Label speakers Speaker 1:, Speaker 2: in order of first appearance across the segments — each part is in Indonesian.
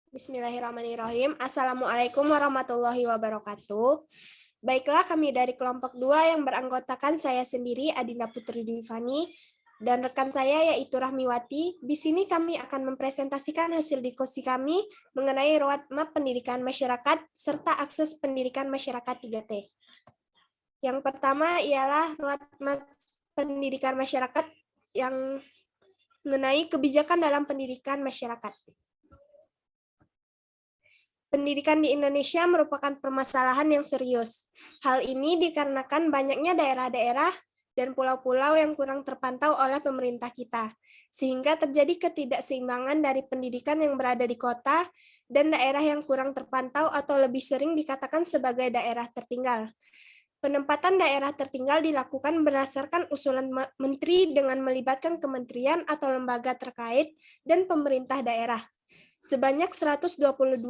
Speaker 1: Bismillahirrahmanirrahim. Assalamualaikum warahmatullahi wabarakatuh. Baiklah, kami dari kelompok 2 yang beranggotakan saya sendiri, Adinda Putri Dwifani, dan rekan saya yaitu Rahmiwati. Di sini kami akan mempresentasikan hasil diskusi kami mengenai roadmap pendidikan masyarakat serta akses pendidikan masyarakat 3T. Yang pertama ialah roadmap pendidikan masyarakat yang mengenai kebijakan dalam pendidikan masyarakat. Pendidikan di Indonesia merupakan permasalahan yang serius. Hal ini dikarenakan banyaknya daerah-daerah dan pulau-pulau yang kurang terpantau oleh pemerintah kita, sehingga terjadi ketidakseimbangan dari pendidikan yang berada di kota dan daerah yang kurang terpantau atau lebih sering dikatakan sebagai daerah tertinggal. Penempatan daerah tertinggal dilakukan berdasarkan usulan menteri dengan melibatkan kementerian atau lembaga terkait dan pemerintah daerah. Sebanyak 122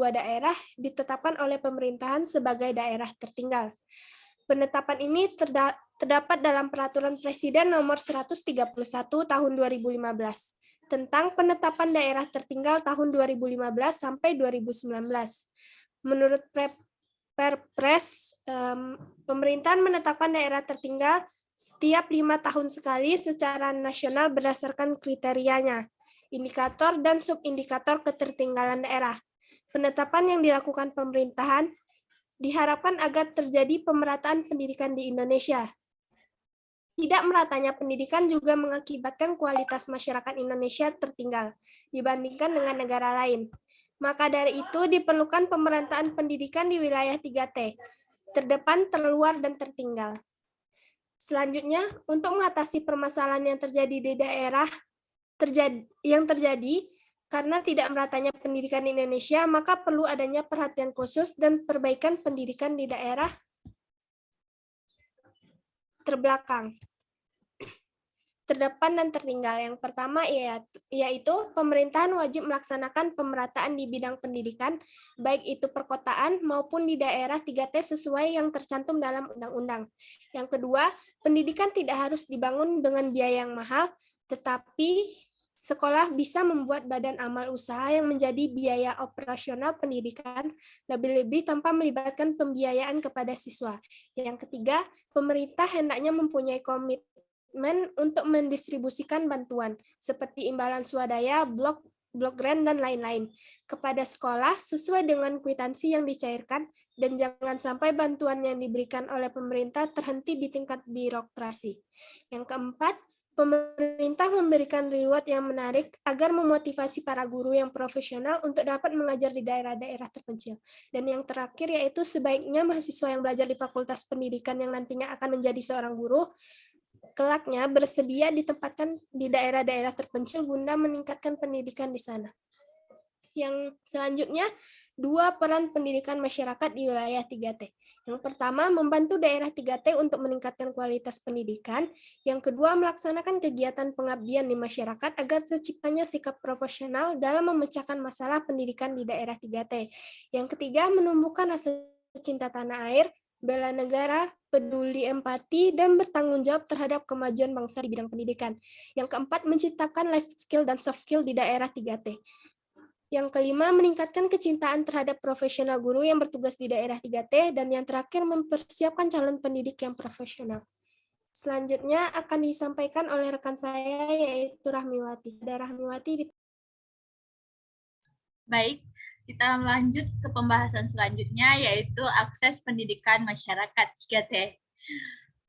Speaker 1: daerah ditetapkan oleh pemerintahan sebagai daerah tertinggal. Penetapan ini terdapat dalam Peraturan Presiden Nomor 131 Tahun 2015 tentang penetapan daerah tertinggal tahun 2015 sampai 2019. Menurut Perpres, pemerintahan menetapkan daerah tertinggal setiap 5 tahun sekali secara nasional berdasarkan kriterianya, indikator dan subindikator ketertinggalan daerah. Penetapan yang dilakukan pemerintahan diharapkan agar terjadi pemerataan pendidikan di Indonesia. Tidak meratanya pendidikan juga mengakibatkan kualitas masyarakat Indonesia tertinggal dibandingkan dengan negara lain. Maka dari itu diperlukan pemerataan pendidikan di wilayah 3T, terdepan, terluar, dan tertinggal. Selanjutnya, untuk mengatasi permasalahan yang terjadi di daerah karena tidak meratanya pendidikan di Indonesia, maka perlu adanya perhatian khusus dan perbaikan pendidikan di daerah terbelakang, terdepan, dan tertinggal. Yang pertama yaitu pemerintahan wajib melaksanakan pemerataan di bidang pendidikan, baik itu perkotaan maupun di daerah 3T sesuai yang tercantum dalam undang-undang. Yang kedua, pendidikan tidak harus dibangun dengan biaya yang mahal, tetapi sekolah bisa membuat badan amal usaha yang menjadi biaya operasional pendidikan, lebih-lebih tanpa melibatkan pembiayaan kepada siswa. Yang ketiga, pemerintah hendaknya mempunyai komitmen untuk mendistribusikan bantuan, seperti imbalan swadaya, blok grant, dan lain-lain, kepada sekolah sesuai dengan kwitansi yang dicairkan, dan jangan sampai bantuan yang diberikan oleh pemerintah terhenti di tingkat birokrasi. Yang keempat, pemerintah memberikan reward yang menarik agar memotivasi para guru yang profesional untuk dapat mengajar di daerah-daerah terpencil. Dan yang terakhir yaitu sebaiknya mahasiswa yang belajar di Fakultas Pendidikan yang nantinya akan menjadi seorang guru, kelaknya bersedia ditempatkan di daerah-daerah terpencil guna meningkatkan pendidikan di sana. Yang selanjutnya, 2 peran pendidikan masyarakat di wilayah 3T. Yang pertama, membantu daerah 3T untuk meningkatkan kualitas pendidikan. Yang kedua, melaksanakan kegiatan pengabdian di masyarakat agar terciptanya sikap profesional dalam memecahkan masalah pendidikan di daerah 3T. Yang ketiga, menumbuhkan rasa cinta tanah air, bela negara, peduli empati, dan bertanggung jawab terhadap kemajuan bangsa di bidang pendidikan. Yang keempat, menciptakan life skill dan soft skill di daerah 3T. Yang kelima, meningkatkan kecintaan terhadap profesional guru yang bertugas di daerah 3T, dan yang terakhir, mempersiapkan calon pendidik yang profesional. Selanjutnya akan disampaikan oleh rekan saya, yaitu Rahmiwati. Rahmiwati.
Speaker 2: Baik, kita lanjut ke pembahasan selanjutnya, yaitu akses pendidikan masyarakat 3T.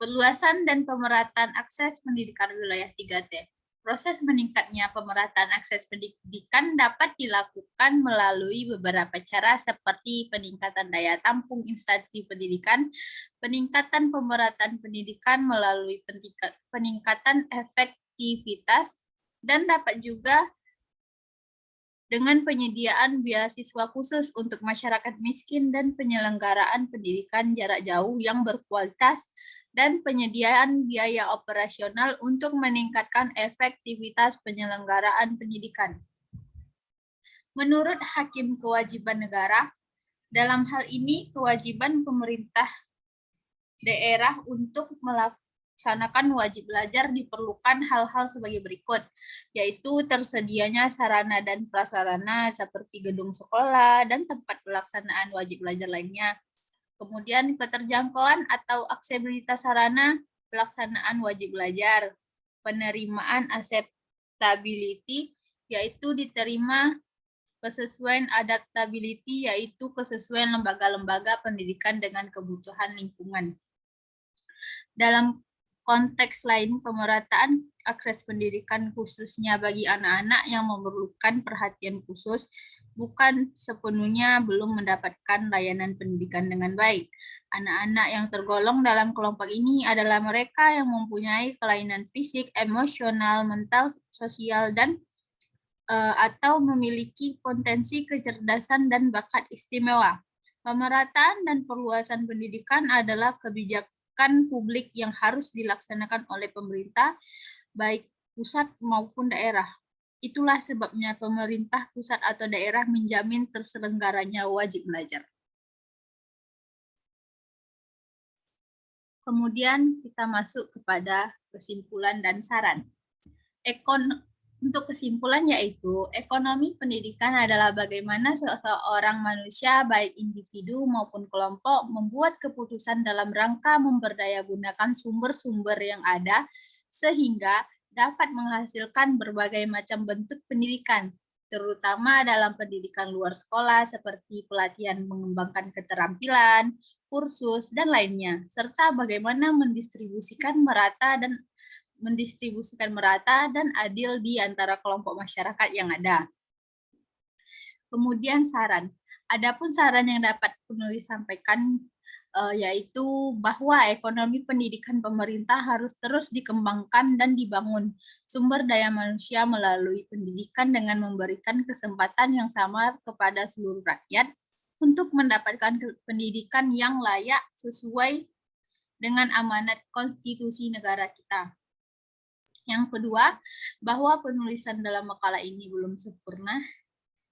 Speaker 2: Perluasan dan pemerataan akses pendidikan wilayah 3T. Proses meningkatnya pemerataan akses pendidikan dapat dilakukan melalui beberapa cara seperti peningkatan daya tampung instansi pendidikan, peningkatan pemerataan pendidikan melalui peningkatan efektivitas, dan dapat juga dengan penyediaan beasiswa khusus untuk masyarakat miskin dan penyelenggaraan pendidikan jarak jauh yang berkualitas, dan penyediaan biaya operasional untuk meningkatkan efektivitas penyelenggaraan pendidikan. Menurut Hakim Kewajiban Negara, dalam hal ini kewajiban pemerintah daerah untuk melaksanakan wajib belajar diperlukan hal-hal sebagai berikut, yaitu tersedianya sarana dan prasarana seperti gedung sekolah dan tempat pelaksanaan wajib belajar lainnya. Kemudian keterjangkauan atau aksesibilitas sarana pelaksanaan wajib belajar, penerimaan acceptability, yaitu diterima kesesuaian adaptability, yaitu kesesuaian lembaga-lembaga pendidikan dengan kebutuhan lingkungan. Dalam konteks lain, pemerataan akses pendidikan khususnya bagi anak-anak yang memerlukan perhatian khusus bukan sepenuhnya belum mendapatkan layanan pendidikan dengan baik. Anak-anak yang tergolong dalam kelompok ini adalah mereka yang mempunyai kelainan fisik, emosional, mental, sosial, dan atau memiliki potensi kecerdasan dan bakat istimewa. Pemerataan dan perluasan pendidikan adalah kebijakan publik yang harus dilaksanakan oleh pemerintah, baik pusat maupun daerah. Itulah sebabnya pemerintah pusat atau daerah menjamin terselenggaranya wajib belajar. Kemudian kita masuk kepada kesimpulan dan saran. Untuk kesimpulan yaitu, ekonomi pendidikan adalah bagaimana seseorang manusia, baik individu maupun kelompok, membuat keputusan dalam rangka memberdayagunakan sumber-sumber yang ada, sehingga dapat menghasilkan berbagai macam bentuk pendidikan, terutama dalam pendidikan luar sekolah seperti pelatihan mengembangkan keterampilan, kursus, dan lainnya, serta bagaimana mendistribusikan merata dan adil di antara kelompok masyarakat yang ada. Kemudian saran. Adapun saran yang dapat penulis sampaikan yaitu bahwa ekonomi pendidikan pemerintah harus terus dikembangkan dan dibangun sumber daya manusia melalui pendidikan dengan memberikan kesempatan yang sama kepada seluruh rakyat untuk mendapatkan pendidikan yang layak sesuai dengan amanat konstitusi negara kita. Yang kedua, bahwa penulisan dalam makalah ini belum sempurna.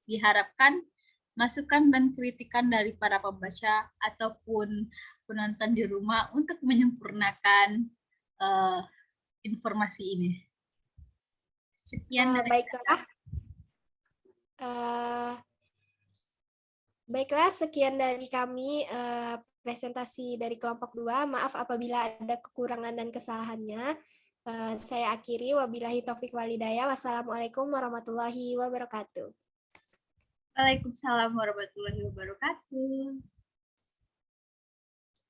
Speaker 2: Diharapkan masukan dan kritikan dari para pembaca ataupun penonton di rumah untuk menyempurnakan informasi ini. Sekian dari
Speaker 1: baiklah. Baiklah, sekian dari kami presentasi dari kelompok 2. Maaf apabila ada kekurangan dan kesalahannya. Saya akhiri, wabillahi taufik walhidayah. Wassalamualaikum warahmatullahi wabarakatuh.
Speaker 2: Waalaikumsalam warahmatullahi wabarakatuh.